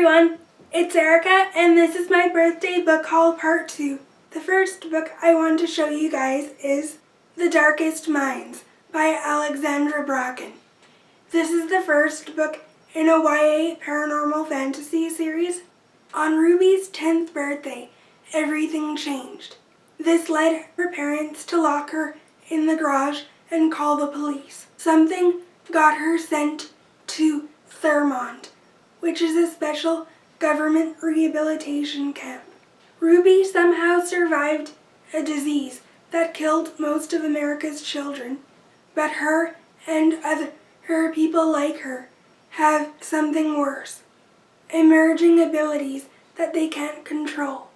everyone, it's Erica and this is my birthday book haul part 2. The first book I want to show you guys is The Darkest Minds by Alexandra Bracken. This is the first book in a YA paranormal fantasy series. On Ruby's 10th birthday, everything changed. This led her parents to lock her in the garage and call the police. Something got her sent to Thurmond, which is a special government rehabilitation camp. Ruby somehow survived a disease that killed most of America's children, but her and other people like her have something worse, emerging abilities that they can't control.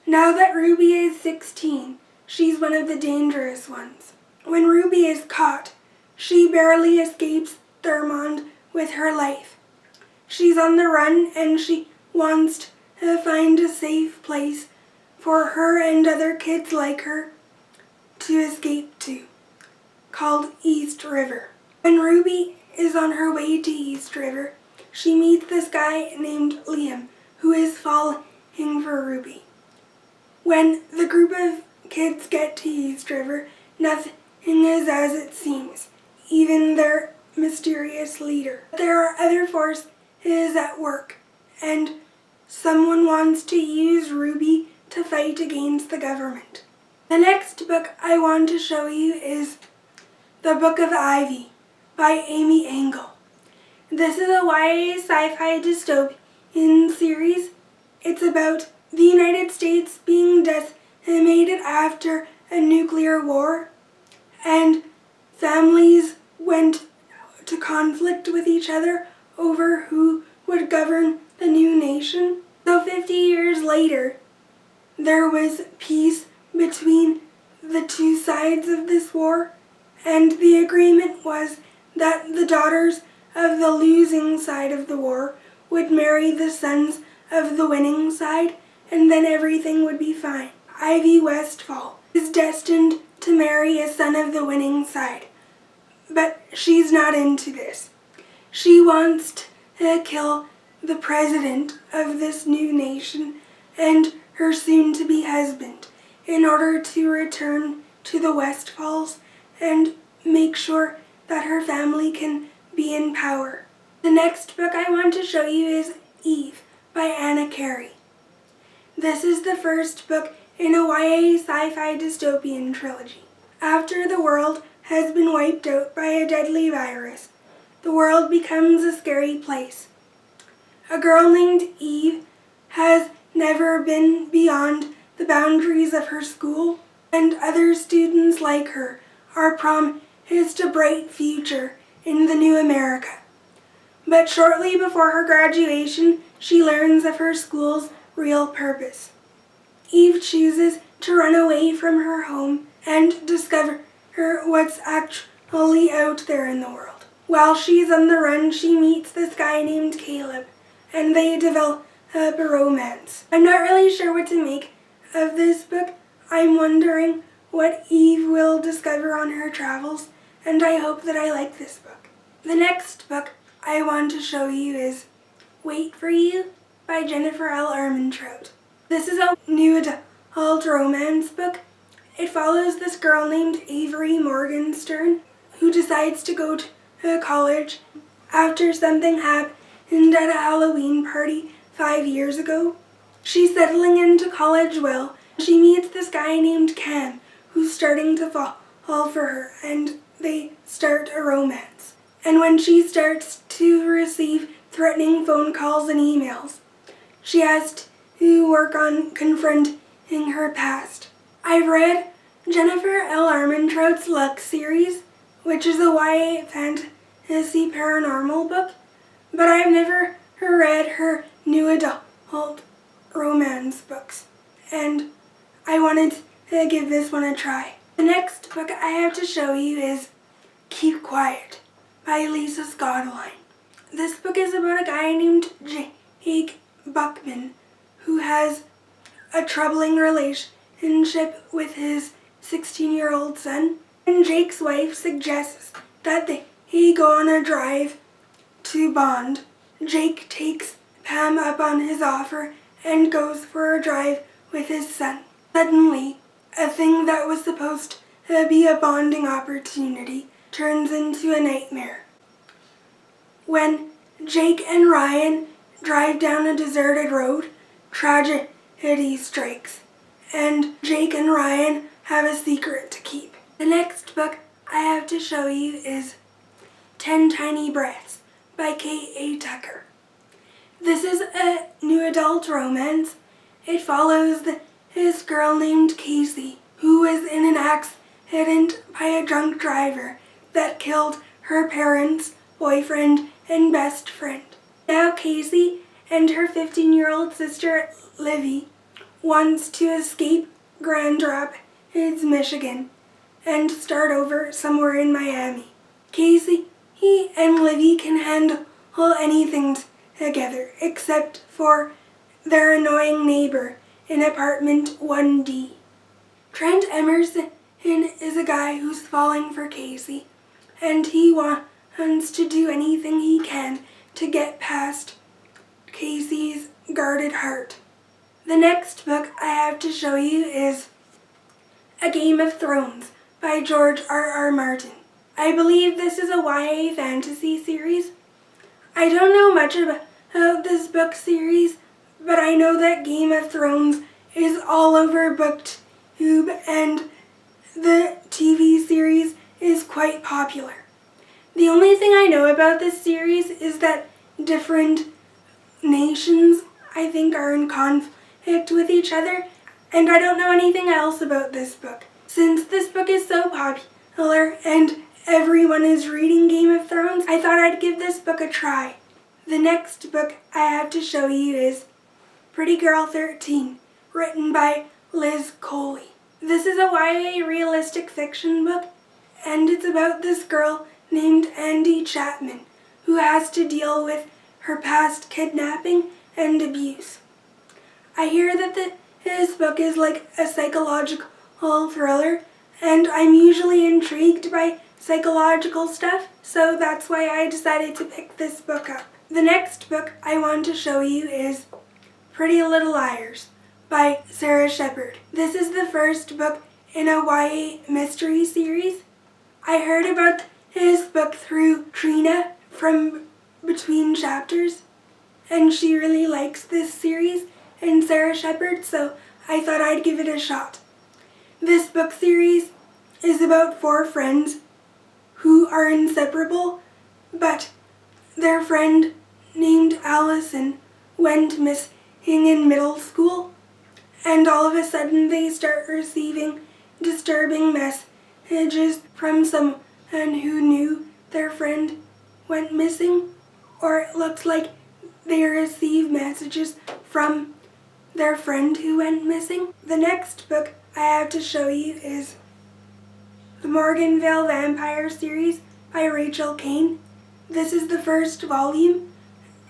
Now that Ruby is 16, she's one of the dangerous ones. When Ruby is caught, she barely escapes Thurmond with her life. She's on the run and she wants to find a safe place for her and other kids like her to escape to, called East River. When Ruby is on her way to East River, she meets this guy named Liam who is falling for Ruby. When the group of kids get to East River, nothing is as it seems, even their mysterious leader. There are other forces at work, and someone wants to use Ruby to fight against the government. The next book I want to show you is The Book of Ivy by Amy Engel. This is a YA sci-fi dystopian series. It's about the United States being decimated after a nuclear war, and families went to conflict with each other over who would govern the new nation. So 50 years later, there was peace between the two sides of this war, and the agreement was that the daughters of the losing side of the war would marry the sons of the winning side, and then everything would be fine. Ivy Westfall is destined to marry a son of the winning side, but she's not into this. She wants to kill the president of this new nation and her soon-to-be husband in order to return to the Westfalls and make sure that her family can be in power. The next book I want to show you is Eve by Anna Carey. This is the first book in a YA sci-fi dystopian trilogy. After the world has been wiped out by a deadly virus, the world becomes a scary place. A girl named Eve has never been beyond the boundaries of her school, and other students like her are promised a bright future in the new America. But shortly before her graduation, she learns of her school's real purpose. Eve chooses to run away from her home and discover what's actually out there in the world. While she's on the run, she meets this guy named Caleb, and they develop a romance. I'm not really sure what to make of this book. I'm wondering what Eve will discover on her travels, and I hope that I like this book. The next book I want to show you is Wait for You by Jennifer L. Armentrout. This is a new adult romance book. It follows this girl named Avery Morgenstern who decides to go to college after something happened at a Halloween party 5 years ago. She's settling into college well. She meets this guy named Caine who's starting to fall for her, and they start a romance. And when she starts to receive threatening phone calls and emails, she has to work on confronting her past. I've read Jennifer L. Armentrout's Luck series, which is a YA fantasy paranormal book, but I've never read her new adult romance books, and I wanted to give this one a try. The next book I have to show you is Keep Quiet by Lisa Scottoline. This book is about a guy named Jake Buckman who has a troubling relationship with his 16-year-old son, and Jake's wife suggests that they go on a drive to bond. Jake takes Pam up on his offer and goes for a drive with his son. Suddenly, a thing that was supposed to be a bonding opportunity turns into a nightmare. When Jake and Ryan drive down a deserted road, tragedy strikes, and Jake and Ryan have a secret to keep. The next book I have to show you is 10 Tiny Breaths by Kate A. Tucker. This is a new adult romance. It follows this girl named Casey, who was in an accident by a drunk driver that killed her parents, boyfriend, and best friend. Now Casey and her 15-year-old sister Livy wants to escape Grand Rapids, Michigan, and start over somewhere in Miami. Casey and Livy can handle anything together except for their annoying neighbor in apartment 1D. Trent Emerson is a guy who's falling for Casey, and he wants to do anything he can to get past Casey's guarded heart. The next book I have to show you is A Game of Thrones by George R.R. Martin. I believe this is a YA fantasy series. I don't know much about this book series, but I know that Game of Thrones is all over BookTube and the TV series is quite popular. The only thing I know about this series is that different nations, I think, are in conflict with each other, and I don't know anything else about this book. Since this book is so popular and everyone is reading Game of Thrones, I thought I'd give this book a try. The next book I have to show you is Pretty Girl 13, written by Liz Coley. This is a YA realistic fiction book, and it's about this girl named Andy Chapman, who has to deal with her past kidnapping and abuse. I hear that this book is like a psychological thriller, and I'm usually intrigued by psychological stuff, so that's why I decided to pick this book up. The next book I want to show you is Pretty Little Liars by Sara Shepard. This is the first book in a YA mystery series. I heard about this book through Trina from Between Chapters, and she really likes this series and Sara Shepard, so I thought I'd give it a shot. This book series is about 4 friends who are inseparable, but their friend named Allison went missing in middle school, and all of a sudden they start receiving disturbing messages from someone who knew their friend went missing, or it looks like they receive messages from their friend who went missing. The next book I have to show you is the Morganville Vampire series by Rachel Caine. This is the first volume,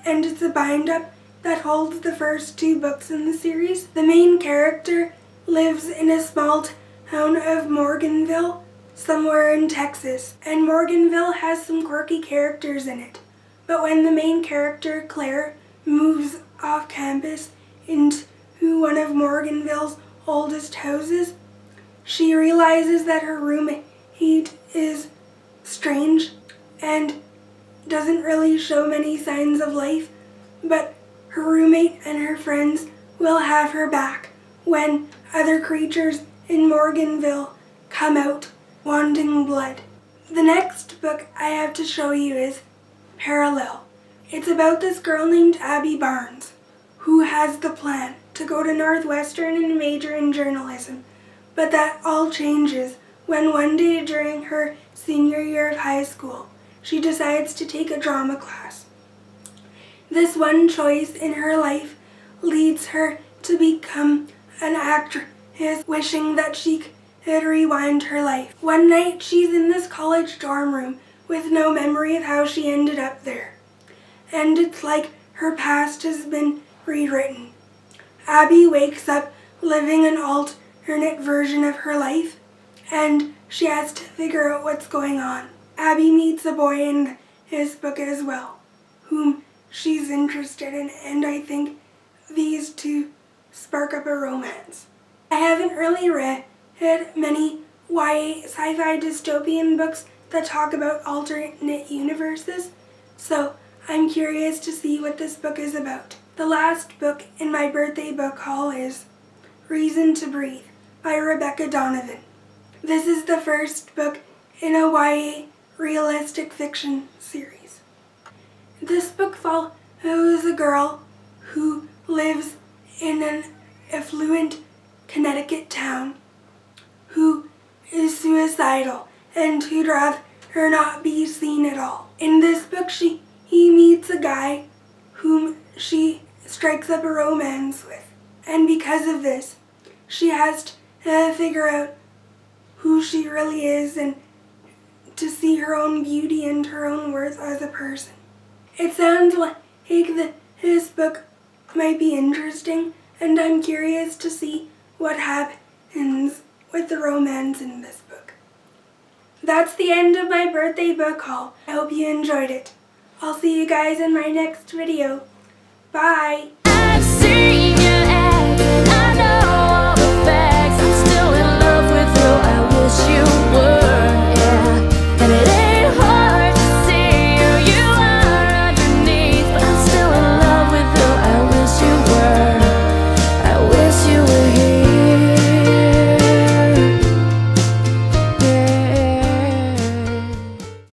and it's a bind-up that holds the first 2 books in the series. The main character lives in a small town of Morganville, somewhere in Texas, and Morganville has some quirky characters in it. But when the main character, Claire, moves off campus into one of Morganville's oldest houses, she realizes that her roommate is strange and doesn't really show many signs of life, but her roommate and her friends will have her back when other creatures in Morganville come out wanting blood. The next book I have to show you is Parallel. It's about this girl named Abby Barnes, who has the plan to go to Northwestern and major in journalism, but that all changes when one day during her senior year of high school, she decides to take a drama class. This one choice in her life leads her to become an actress, wishing that she could rewind her life. One night, she's in this college dorm room with no memory of how she ended up there, and it's like her past has been rewritten. Abby wakes up living an alternate version of her life, and she has to figure out what's going on. Abby meets a boy in his book as well, whom she's interested in, and I think these two spark up a romance. I haven't really read many YA sci-fi dystopian books that talk about alternate universes, so I'm curious to see what this book is about. The last book in my birthday book haul is Reason to Breathe by Rebecca Donnovan. This is the first book in a YA realistic fiction series. This book follows a girl who lives in an affluent Connecticut town who is suicidal and who'd rather not be seen at all. In this book, he meets a guy whom she strikes up a romance with. And because of this, she has to figure out who she really is and to see her own beauty and her own worth as a person. It sounds like this book might be interesting, and I'm curious to see what happens with the romance in this book. That's the end of my birthday book haul. I hope you enjoyed it. I'll see you guys in my next video. Bye!